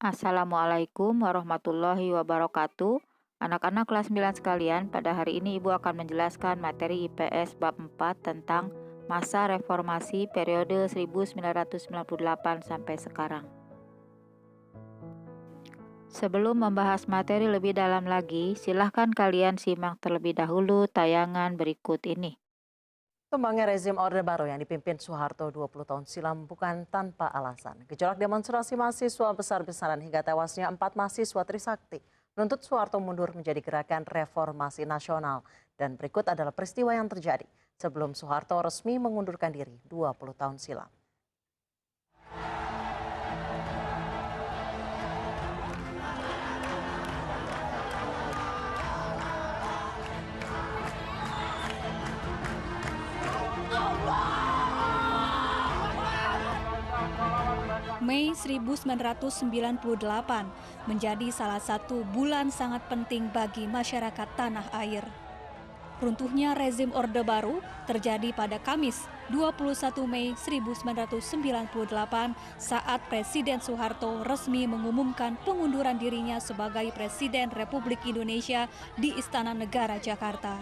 Assalamualaikum warahmatullahi wabarakatuh. Anak-anak kelas 9 sekalian, pada hari ini Ibu akan menjelaskan materi IPS bab 4 tentang masa reformasi periode 1998 sampai sekarang. Sebelum membahas materi lebih dalam lagi, silahkan kalian simak terlebih dahulu tayangan berikut ini. Tumbangnya rezim Orde Baru yang dipimpin Soeharto 20 tahun silam bukan tanpa alasan. Gejolak demonstrasi mahasiswa besar-besaran hingga tewasnya 4 mahasiswa Trisakti menuntut Soeharto mundur menjadi gerakan reformasi nasional. Dan berikut adalah peristiwa yang terjadi sebelum Soeharto resmi mengundurkan diri 20 tahun silam. Mei 1998 menjadi salah satu bulan sangat penting bagi masyarakat tanah air. Runtuhnya rezim Orde Baru terjadi pada Kamis 21 Mei 1998 saat Presiden Soeharto resmi mengumumkan pengunduran dirinya sebagai Presiden Republik Indonesia di Istana Negara Jakarta.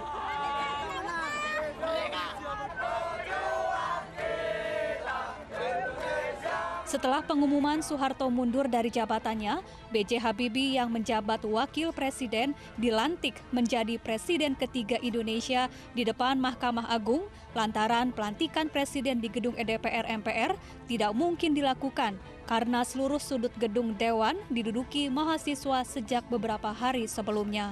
Setelah pengumuman Soeharto mundur dari jabatannya, B.J. Habibie yang menjabat wakil presiden dilantik menjadi presiden ketiga Indonesia di depan Mahkamah Agung lantaran pelantikan presiden di gedung DPR MPR tidak mungkin dilakukan karena seluruh sudut gedung Dewan diduduki mahasiswa sejak beberapa hari sebelumnya.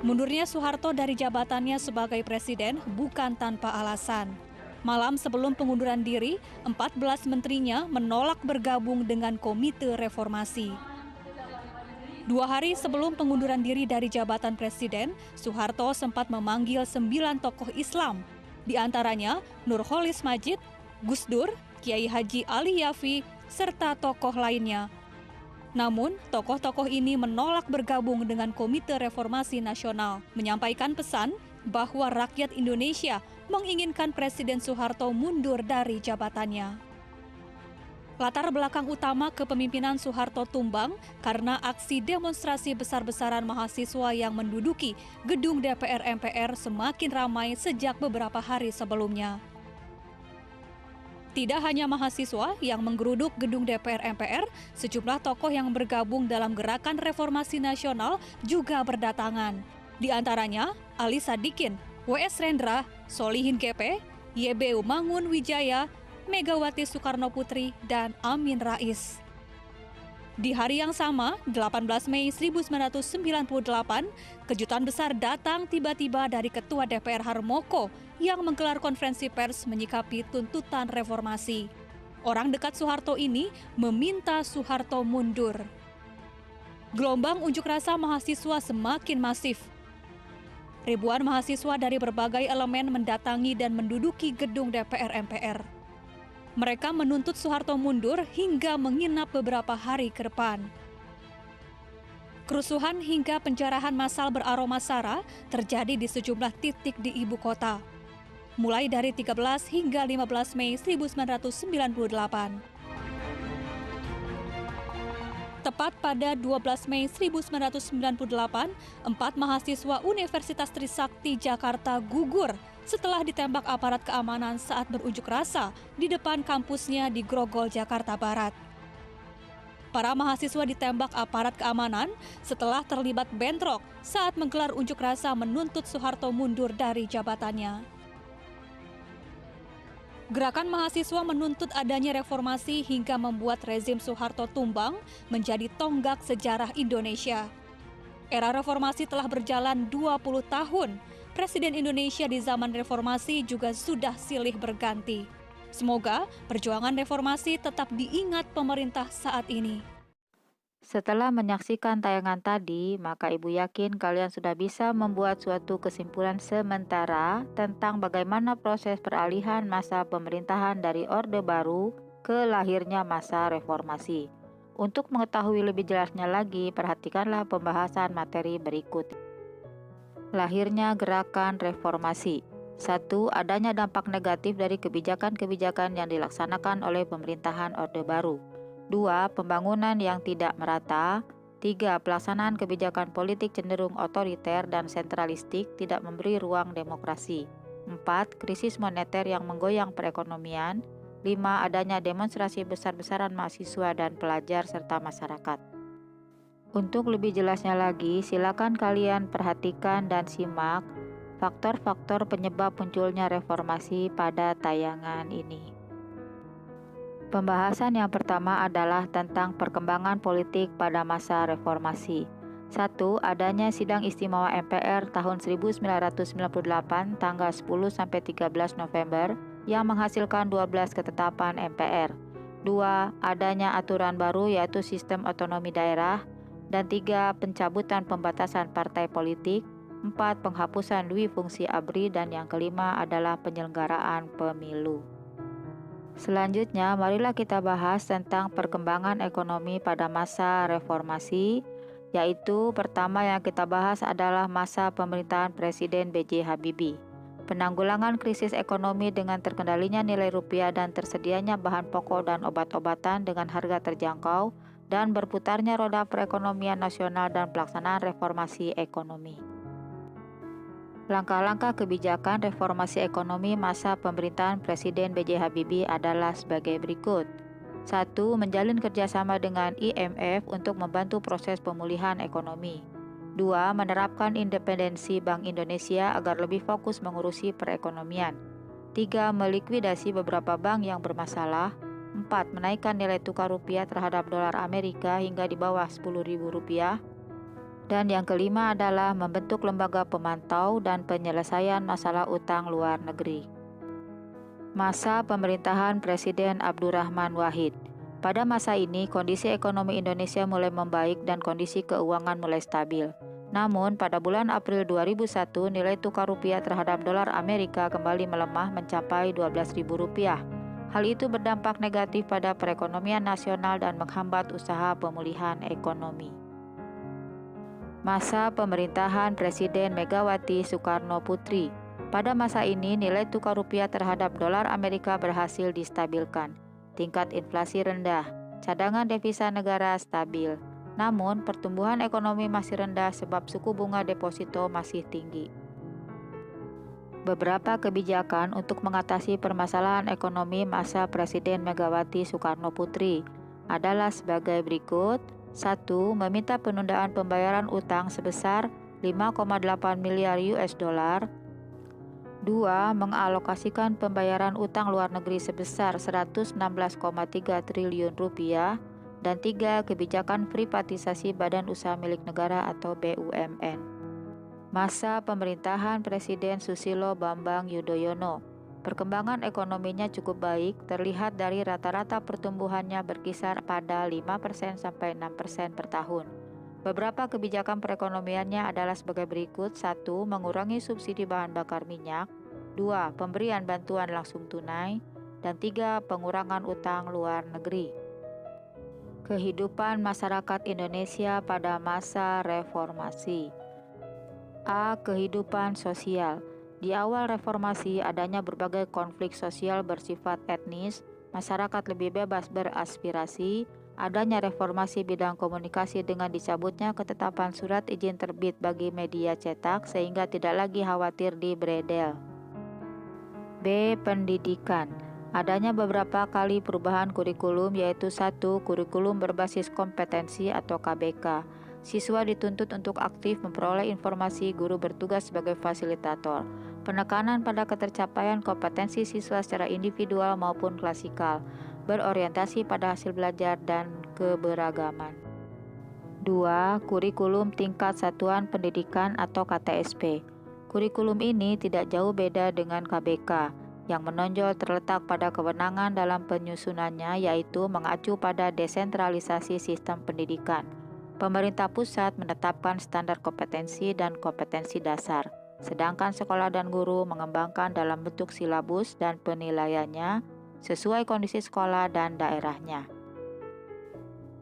Mundurnya Soeharto dari jabatannya sebagai presiden bukan tanpa alasan. Malam sebelum pengunduran diri, 14 menterinya menolak bergabung dengan Komite Reformasi. 2 hari sebelum pengunduran diri dari jabatan presiden, Soeharto sempat memanggil 9 tokoh Islam, di antaranya Nurholis Majid, Gus Dur, Kiai Haji Ali Yafi, serta tokoh lainnya. Namun, tokoh-tokoh ini menolak bergabung dengan Komite Reformasi Nasional, menyampaikan pesan bahwa rakyat Indonesia menginginkan Presiden Soeharto mundur dari jabatannya. Latar belakang utama kepemimpinan Soeharto tumbang karena aksi demonstrasi besar-besaran mahasiswa yang menduduki gedung DPR MPR semakin ramai sejak beberapa hari sebelumnya. Tidak hanya mahasiswa yang menggeruduk gedung DPR MPR, sejumlah tokoh yang bergabung dalam gerakan reformasi nasional juga berdatangan. Di antaranya Ali Sadikin, W.S. Rendra, Solihin GP, YB Mangun Wijaya, Megawati Soekarno Putri, dan Amin Rais. Di hari yang sama, 18 Mei 1998, kejutan besar datang tiba-tiba dari Ketua DPR Harmoko yang menggelar konferensi pers menyikapi tuntutan reformasi. Orang dekat Soeharto ini meminta Soeharto mundur. Gelombang unjuk rasa mahasiswa semakin masif. Ribuan mahasiswa dari berbagai elemen mendatangi dan menduduki gedung DPR MPR. Mereka menuntut Soeharto mundur hingga menginap beberapa hari ke depan. Kerusuhan hingga penjarahan massal beraroma sara terjadi di sejumlah titik di ibu kota, mulai dari 13 hingga 15 Mei 1998. Tepat pada 12 Mei 1998, 4 mahasiswa Universitas Trisakti Jakarta gugur setelah ditembak aparat keamanan saat berunjuk rasa di depan kampusnya di Grogol, Jakarta Barat. Para mahasiswa ditembak aparat keamanan setelah terlibat bentrok saat menggelar unjuk rasa menuntut Soeharto mundur dari jabatannya. Gerakan mahasiswa menuntut adanya reformasi hingga membuat rezim Soeharto tumbang menjadi tonggak sejarah Indonesia. Era reformasi telah berjalan 20 tahun. Presiden Indonesia di zaman reformasi juga sudah silih berganti. Semoga perjuangan reformasi tetap diingat pemerintah saat ini. Setelah menyaksikan tayangan tadi, maka Ibu yakin kalian sudah bisa membuat suatu kesimpulan sementara tentang bagaimana proses peralihan masa pemerintahan dari Orde Baru ke lahirnya masa reformasi. Untuk mengetahui lebih jelasnya lagi, perhatikanlah pembahasan materi berikut. Lahirnya gerakan reformasi. 1. Adanya dampak negatif dari kebijakan-kebijakan yang dilaksanakan oleh pemerintahan Orde Baru. 2. Pembangunan yang tidak merata. 3. Pelaksanaan kebijakan politik cenderung otoriter dan sentralistik tidak memberi ruang demokrasi. 4. Krisis moneter yang menggoyang perekonomian. 5. Adanya demonstrasi besar-besaran mahasiswa dan pelajar serta masyarakat. Untuk lebih jelasnya lagi, silakan kalian perhatikan dan simak faktor-faktor penyebab munculnya reformasi pada tayangan ini. Pembahasan yang pertama adalah tentang perkembangan politik pada masa reformasi. 1. Adanya Sidang Istimewa MPR tahun 1998 tanggal 10-13 November yang menghasilkan 12 ketetapan MPR. 2. Adanya aturan baru yaitu sistem otonomi daerah. Dan 3. Pencabutan pembatasan partai politik. 4. Penghapusan dui fungsi ABRI. Dan yang kelima adalah penyelenggaraan pemilu. Selanjutnya, marilah kita bahas tentang perkembangan ekonomi pada masa reformasi, yaitu pertama yang kita bahas adalah masa pemerintahan Presiden B.J. Habibie. Penanggulangan krisis ekonomi dengan terkendalinya nilai rupiah dan tersedianya bahan pokok dan obat-obatan dengan harga terjangkau dan berputarnya roda perekonomian nasional dan pelaksanaan reformasi ekonomi. Langkah-langkah kebijakan reformasi ekonomi masa pemerintahan Presiden B.J. Habibie adalah sebagai berikut. 1. Menjalin kerjasama dengan IMF untuk membantu proses pemulihan ekonomi. 2. Menerapkan independensi Bank Indonesia agar lebih fokus mengurusi perekonomian. 3. Melikuidasi beberapa bank yang bermasalah. 4. Menaikkan nilai tukar rupiah terhadap dolar Amerika hingga di bawah Rp10.000. Dan yang kelima adalah membentuk lembaga pemantau dan penyelesaian masalah utang luar negeri. Masa pemerintahan Presiden Abdurrahman Wahid. Pada masa ini, kondisi ekonomi Indonesia mulai membaik dan kondisi keuangan mulai stabil. Namun, pada bulan April 2001, nilai tukar rupiah terhadap dolar Amerika kembali melemah mencapai Rp12.000. Hal itu berdampak negatif pada perekonomian nasional dan menghambat usaha pemulihan ekonomi. Masa pemerintahan Presiden Megawati Soekarno Putri. Pada masa ini, nilai tukar rupiah terhadap dolar Amerika berhasil distabilkan. Tingkat inflasi rendah, cadangan devisa negara stabil. Namun, pertumbuhan ekonomi masih rendah sebab suku bunga deposito masih tinggi. Beberapa kebijakan untuk mengatasi permasalahan ekonomi masa Presiden Megawati Soekarno Putri adalah sebagai berikut. 1. Meminta penundaan pembayaran utang sebesar 5,8 miliar US dollar. 2. Mengalokasikan pembayaran utang luar negeri sebesar 116,3 triliun rupiah. Dan 3. Kebijakan privatisasi badan usaha milik negara atau BUMN. Masa pemerintahan Presiden Susilo Bambang Yudhoyono. Perkembangan ekonominya cukup baik, terlihat dari rata-rata pertumbuhannya berkisar pada 5% sampai 6% per tahun. Beberapa kebijakan perekonomiannya adalah sebagai berikut. 1. Mengurangi subsidi bahan bakar minyak. 2. Pemberian bantuan langsung tunai. Dan 3. Pengurangan utang luar negeri. Kehidupan masyarakat Indonesia pada masa reformasi. A. Kehidupan sosial. Di awal reformasi, adanya berbagai konflik sosial bersifat etnis, masyarakat lebih bebas beraspirasi, adanya reformasi bidang komunikasi dengan dicabutnya ketetapan surat izin terbit bagi media cetak sehingga tidak lagi khawatir dibredel. B. Pendidikan. Adanya beberapa kali perubahan kurikulum, yaitu 1. Kurikulum berbasis kompetensi atau KBK. Siswa dituntut untuk aktif memperoleh informasi, guru bertugas sebagai fasilitator. Penekanan pada ketercapaian kompetensi siswa secara individual maupun klasikal, berorientasi pada hasil belajar dan keberagaman. 2. Kurikulum tingkat satuan pendidikan atau KTSP. Kurikulum ini tidak jauh beda dengan KBK. Yang menonjol terletak pada kewenangan dalam penyusunannya, yaitu mengacu pada desentralisasi sistem pendidikan. Pemerintah pusat menetapkan standar kompetensi dan kompetensi dasar, sedangkan sekolah dan guru mengembangkan dalam bentuk silabus dan penilaiannya sesuai kondisi sekolah dan daerahnya.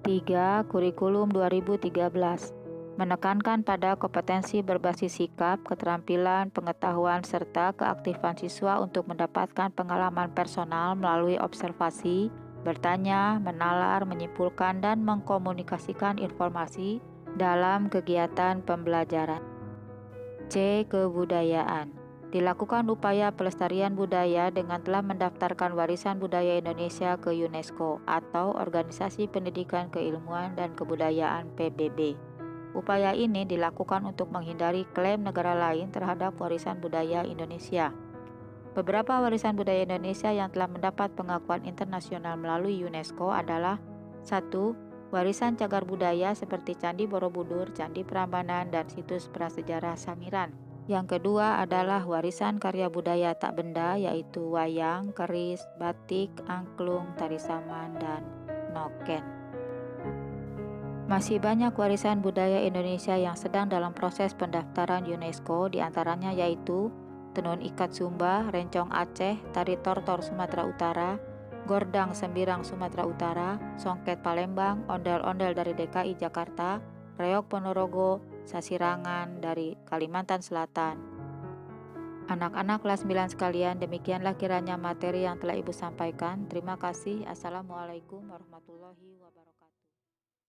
3. Kurikulum 2013 menekankan pada kompetensi berbasis sikap, keterampilan, pengetahuan, serta keaktifan siswa untuk mendapatkan pengalaman personal melalui observasi, bertanya, menalar, menyimpulkan, dan mengkomunikasikan informasi dalam kegiatan pembelajaran. C. Kebudayaan. Dilakukan upaya pelestarian budaya dengan telah mendaftarkan warisan budaya Indonesia ke UNESCO atau Organisasi Pendidikan Keilmuan dan Kebudayaan PBB. Upaya ini dilakukan untuk menghindari klaim negara lain terhadap warisan budaya Indonesia. Beberapa warisan budaya Indonesia yang telah mendapat pengakuan internasional melalui UNESCO adalah 1. Warisan cagar budaya seperti Candi Borobudur, Candi Prambanan, dan situs prasejarah Sangiran. Yang kedua adalah warisan karya budaya tak benda yaitu wayang, keris, batik, angklung, tari saman, dan noken. Masih banyak warisan budaya Indonesia yang sedang dalam proses pendaftaran UNESCO, diantaranya yaitu tenun ikat Sumba, rencong Aceh, tari tortor Sumatera Utara, gordang Sembirang Sumatera Utara, songket Palembang, ondel-ondel dari DKI Jakarta, reog Ponorogo, sasirangan dari Kalimantan Selatan. Anak-anak kelas 9 sekalian, demikianlah kiranya materi yang telah Ibu sampaikan. Terima kasih. Assalamualaikum warahmatullahi wabarakatuh.